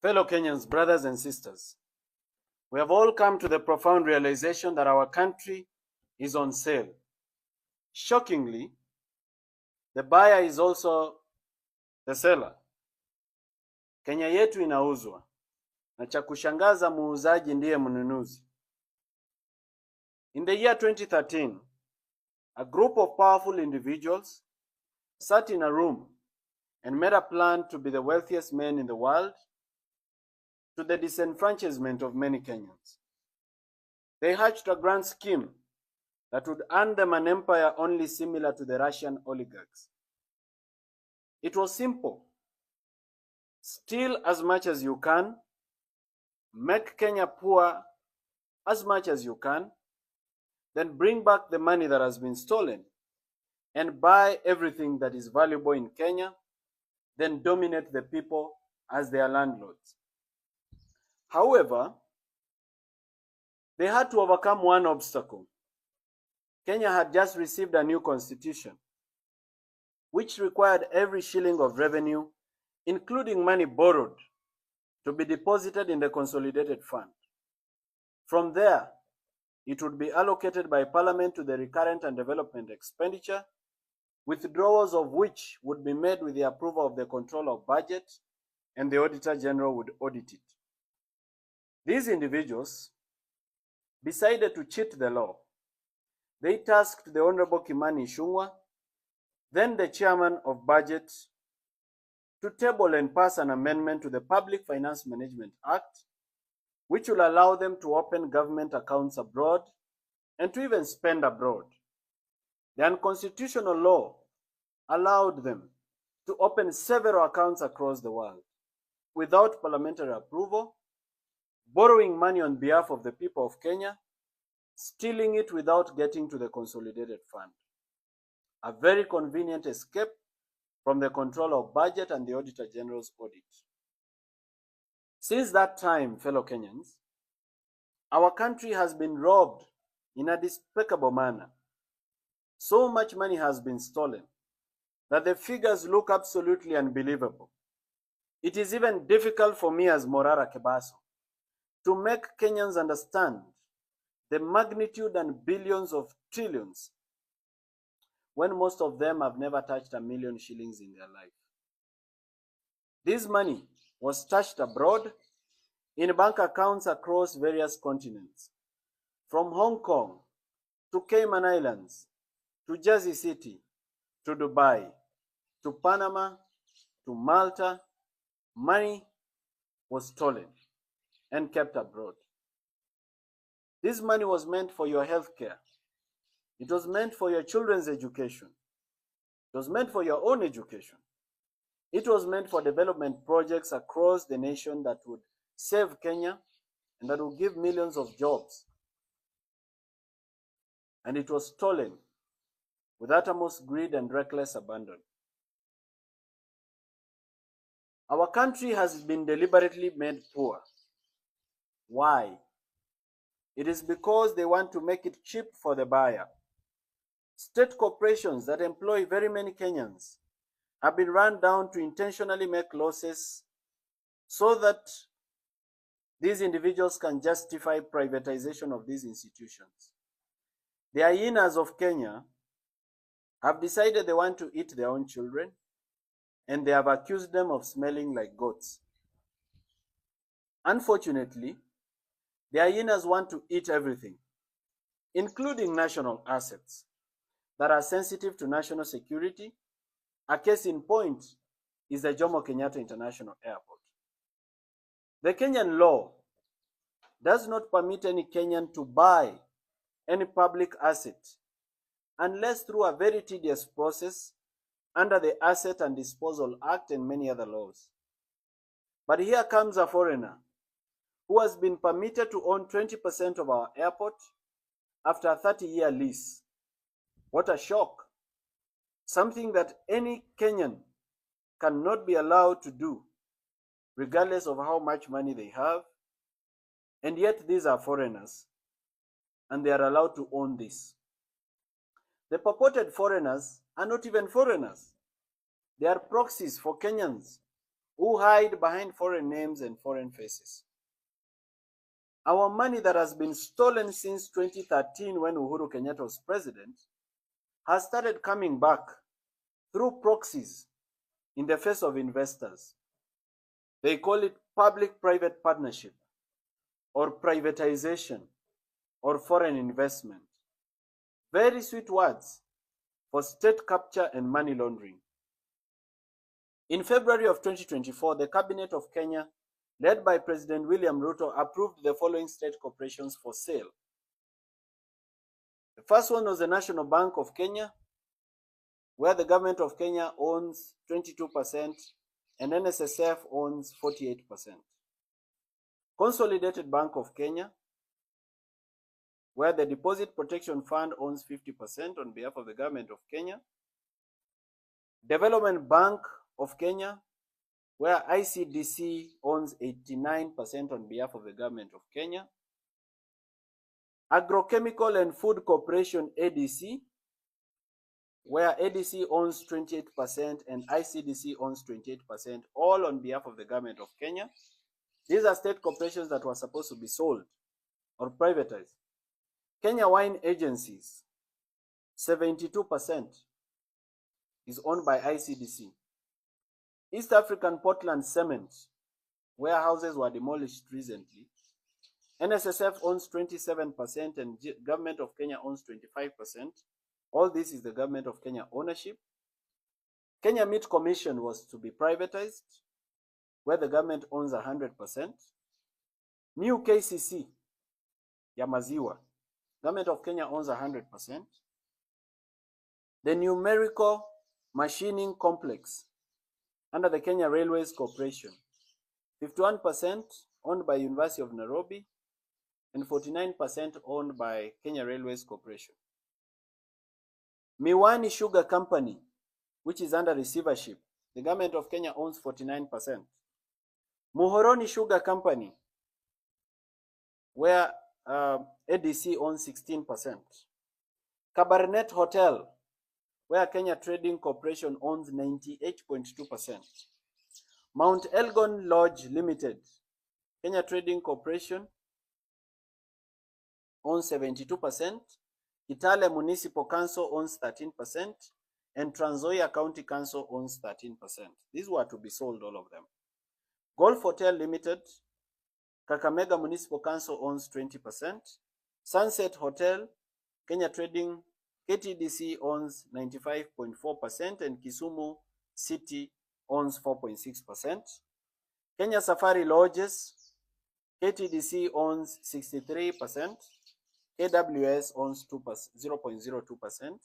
Fellow Kenyans, brothers and sisters, we have all come to the profound realization that our country is on sale. Shockingly, the buyer is also the seller. Kenya yetu inauzwa, na cha kushangaza muuzaji ndiye mnunuzi. In the year 2013, a group of powerful individuals sat in a room and made a plan to be the wealthiest men in the world, to the disenfranchisement of many Kenyans. They hatched a grand scheme that would earn them an empire only similar to the Russian oligarchs. It was simple. Steal as much as you can, make Kenya poor as much as you can, then bring back the money that has been stolen and buy everything that is valuable in Kenya, then dominate the people as their landlords. However, they had to overcome one obstacle. Kenya had just received a new constitution, which required every shilling of revenue, including money borrowed, to be deposited in the consolidated fund. From there, it would be allocated by Parliament to the recurrent and development expenditure, withdrawals of which would be made with the approval of the Controller of Budget, and the Auditor General would audit it. These individuals decided to cheat the law. They tasked the Honorable Kimani Ichung'wah, then the Chairman of Budget, to table and pass an amendment to the Public Finance Management Act, which will allow them to open government accounts abroad and to even spend abroad. The unconstitutional law allowed them to open several accounts across the world without parliamentary approval, borrowing money on behalf of the people of Kenya, stealing it without getting to the consolidated fund. A very convenient escape from the Controller of Budget and the Auditor General's audit. Since that time, fellow Kenyans, our country has been robbed in a despicable manner. So much money has been stolen that the figures look absolutely unbelievable. It is even difficult for me as Morara Kebaso to make Kenyans understand the magnitude and billions of trillions when most of them have never touched a million shillings in their life. This money was stashed abroad in bank accounts across various continents, from Hong Kong to Cayman Islands, to Jersey City, to Dubai, to Panama, to Malta. Money was stolen and kept abroad. This money was meant for your health care. It was meant for your children's education. It was meant for your own education. It was meant for development projects across the nation that would save Kenya and that would give millions of jobs. And it was stolen with uttermost greed and reckless abandon. Our country has been deliberately made poor. Why? It is because they want to make it cheap for the buyer. State corporations that employ very many Kenyans have been run down to intentionally make losses so that these individuals can justify privatization of these institutions. The hyenas of Kenya have decided they want to eat their own children, and they have accused them of smelling like goats. Unfortunately, the hyenas want to eat everything, including national assets that are sensitive to national security. A case in point is the Jomo Kenyatta International Airport. The Kenyan law does not permit any Kenyan to buy any public asset unless through a very tedious process under the Asset and Disposal Act and many other laws. But here comes a foreigner who has been permitted to own 20% of our airport after a 30-year lease. What a shock. Something that any Kenyan cannot be allowed to do, regardless of how much money they have. And yet these are foreigners, and they are allowed to own this. The purported foreigners are not even foreigners. They are proxies for Kenyans who hide behind foreign names and foreign faces. Our money that has been stolen since 2013 when Uhuru Kenyatta was president has started coming back through proxies in the face of investors. They call it public-private partnership or privatization or foreign investment. Very sweet words for state capture and money laundering. In February of 2024, the Cabinet of Kenya, led by President William Ruto, approved the following state corporations for sale. The first one was the National Bank of Kenya, where the government of Kenya owns 22% and NSSF owns 48%. Consolidated Bank of Kenya, where the Deposit Protection Fund owns 50% on behalf of the government of Kenya. Development Bank of Kenya, where ICDC owns 89% on behalf of the government of Kenya. Agrochemical and Food Corporation ADC, where ADC owns 28% and ICDC owns 28%, all on behalf of the government of Kenya. These are state corporations that were supposed to be sold or privatized. Kenya Wine Agencies, 72% is owned by ICDC. East African Portland Cement, where houses were demolished recently, NSSF owns 27% and government of Kenya owns 25%. All this is the government of Kenya ownership. Kenya Meat Commission was to be privatized, where the government owns 100%. New KCC, Yamaziwa, government of Kenya owns 100%. The Numerical Machining Complex, under the Kenya Railways Corporation, 51% owned by University of Nairobi and 49% owned by Kenya Railways Corporation. Miwani Sugar Company, which is under receivership, the government of Kenya owns 49%. Muhoroni Sugar Company, where ADC owns 16%. Cabernet Hotel, where Kenya Trading Corporation owns 98.2%. Mount Elgon Lodge Limited, Kenya Trading Corporation owns 72%. Kitale Municipal Council owns 13%. And Trans Nzoia County Council owns 13%. These were to be sold, all of them. Golf Hotel Limited, Kakamega Municipal Council owns 20%. Sunset Hotel, Kenya Trading, KTDC owns 95.4% and Kisumu City owns 4.6%. Kenya Safari Lodges, KTDC owns 63%. KWS owns 0.02%.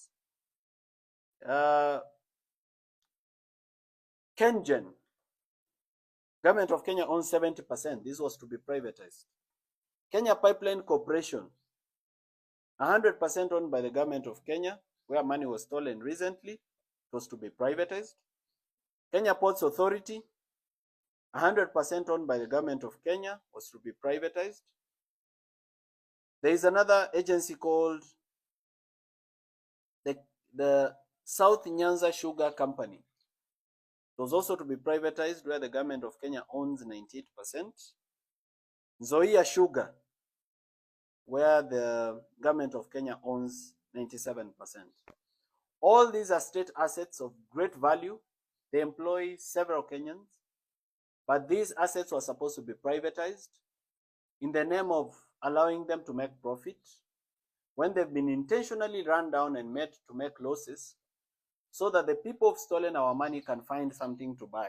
Kengen, government of Kenya owns 70%. This was to be privatized. Kenya Pipeline Corporation, 100% owned by the government of Kenya, where money was stolen recently. It was to be privatized. Kenya Ports Authority, 100% owned by the government of Kenya, was to be privatized. There is another agency called the South Nyanza Sugar Company. It was also to be privatized, where the government of Kenya owns 98%. Nzoia Sugar, where the government of Kenya owns 97%. All these are state assets of great value. They employ several Kenyans, but these assets were supposed to be privatized in the name of allowing them to make profit, when they've been intentionally run down and made to make losses, so that the people who've stolen our money can find something to buy.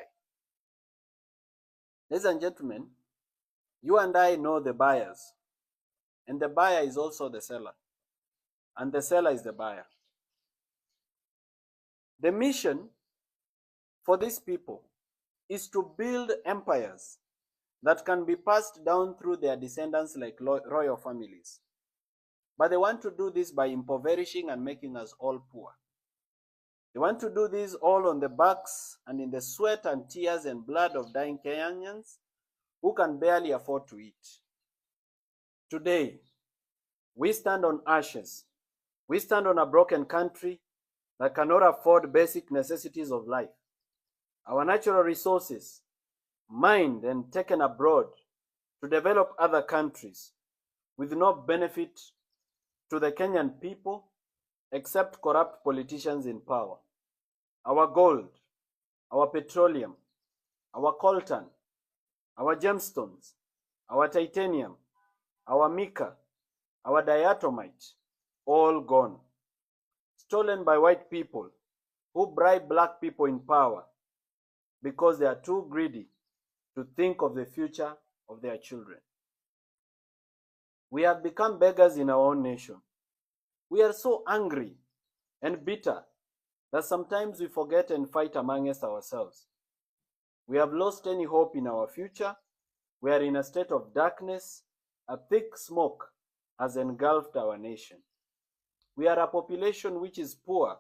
Ladies and gentlemen, you and I know the buyers, and the buyer is also the seller, and the seller is the buyer. The mission for these people is to build empires that can be passed down through their descendants like royal families. But they want to do this by impoverishing and making us all poor. They want to do this all on the backs and in the sweat and tears and blood of dying Kenyans who can barely afford to eat. Today, we stand on ashes. We stand on a broken country that cannot afford basic necessities of life. Our natural resources mined and taken abroad to develop other countries with no benefit to the Kenyan people except corrupt politicians in power. Our gold, our petroleum, our coltan, our gemstones, our titanium, our mica, our diatomite, all gone. Stolen by white people who bribe black people in power because they are too greedy to think of the future of their children. We have become beggars in our own nation. We are so angry and bitter that sometimes we forget and fight amongst ourselves. We have lost any hope in our future. We are in a state of darkness. A thick smoke has engulfed our nation. We are a population which is poor,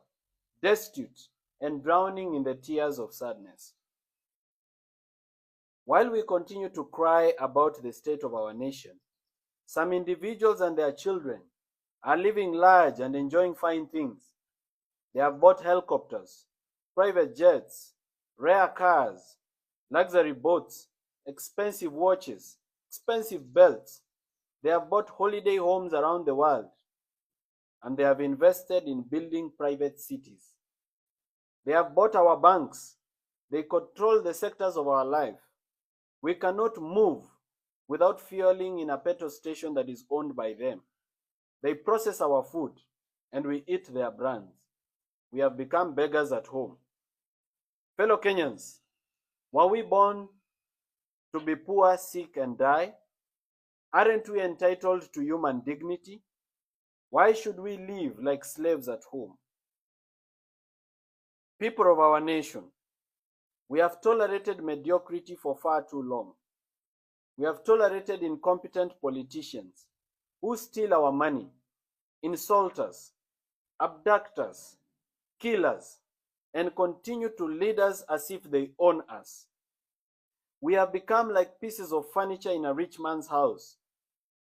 destitute, and drowning in the tears of sadness. While we continue to cry about the state of our nation, some individuals and their children are living large and enjoying fine things. They have bought helicopters, private jets, rare cars, luxury boats, expensive watches, expensive belts. They have bought holiday homes around the world, and they have invested in building private cities. They have bought our banks. They control the sectors of our life. We cannot move without fueling in a petrol station that is owned by them. They process our food, and we eat their brands. We have become beggars at home. Fellow Kenyans, were we born to be poor, sick, and die? Aren't we entitled to human dignity? Why should we live like slaves at home? People of our nation, we have tolerated mediocrity for far too long. We have tolerated incompetent politicians who steal our money, insult us, abduct us, kill us, and continue to lead us as if they own us. We have become like pieces of furniture in a rich man's house.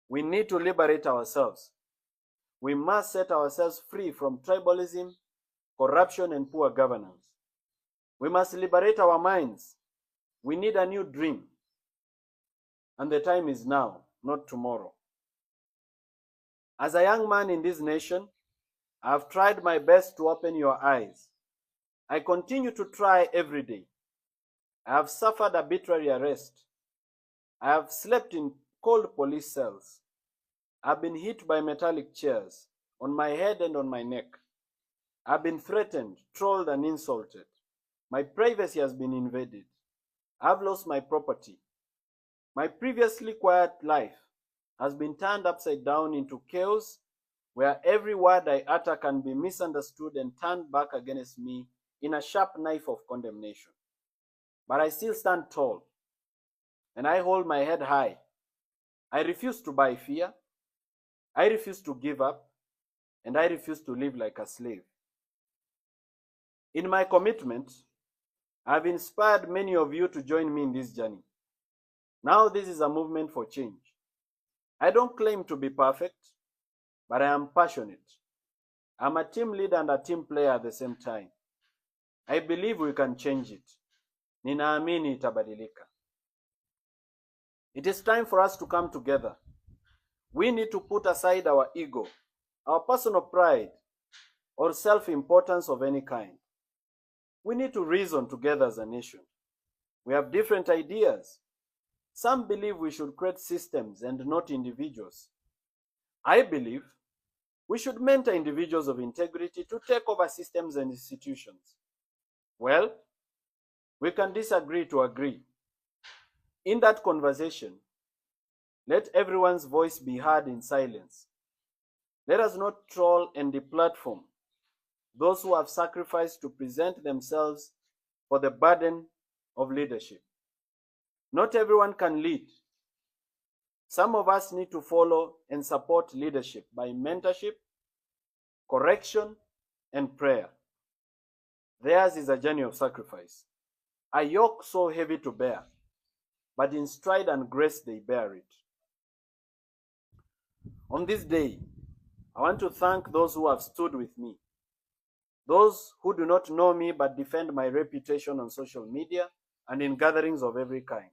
We need to liberate ourselves. We must set ourselves free from tribalism, corruption, and poor governance. We must liberate our minds. We need a new dream. And the time is now, not tomorrow. As a young man in this nation, I have tried my best to open your eyes. I continue to try every day. I have suffered arbitrary arrest. I have slept in cold police cells. I have been hit by metallic chairs on my head and on my neck. I have been threatened, trolled, and insulted. My privacy has been invaded. I have lost my property. My previously quiet life has been turned upside down into chaos where every word I utter can be misunderstood and turned back against me in a sharp knife of condemnation. But I still stand tall, and I hold my head high. I refuse to buy fear. I refuse to give up, and I refuse to live like a slave. In my commitment, I have inspired many of you to join me in this journey. Now this is a movement for change. I don't claim to be perfect, but I am passionate. I'm a team leader and a team player at the same time. I believe we can change it. Ninaamini itabadilika. It is time for us to come together. We need to put aside our ego, our personal pride, or self-importance of any kind. We need to reason together as a nation. We have different ideas. Some believe we should create systems and not individuals. I believe we should mentor individuals of integrity to take over systems and institutions. Well, we can disagree to agree. In that conversation, let everyone's voice be heard in silence. Let us not troll and deplatform those who have sacrificed to present themselves for the burden of leadership. Not everyone can lead. Some of us need to follow and support leadership by mentorship, correction, and prayer. Theirs is a journey of sacrifice, a yoke so heavy to bear, but in stride and grace they bear it. On this day, I want to thank those who have stood with me, those who do not know me but defend my reputation on social media and in gatherings of every kind.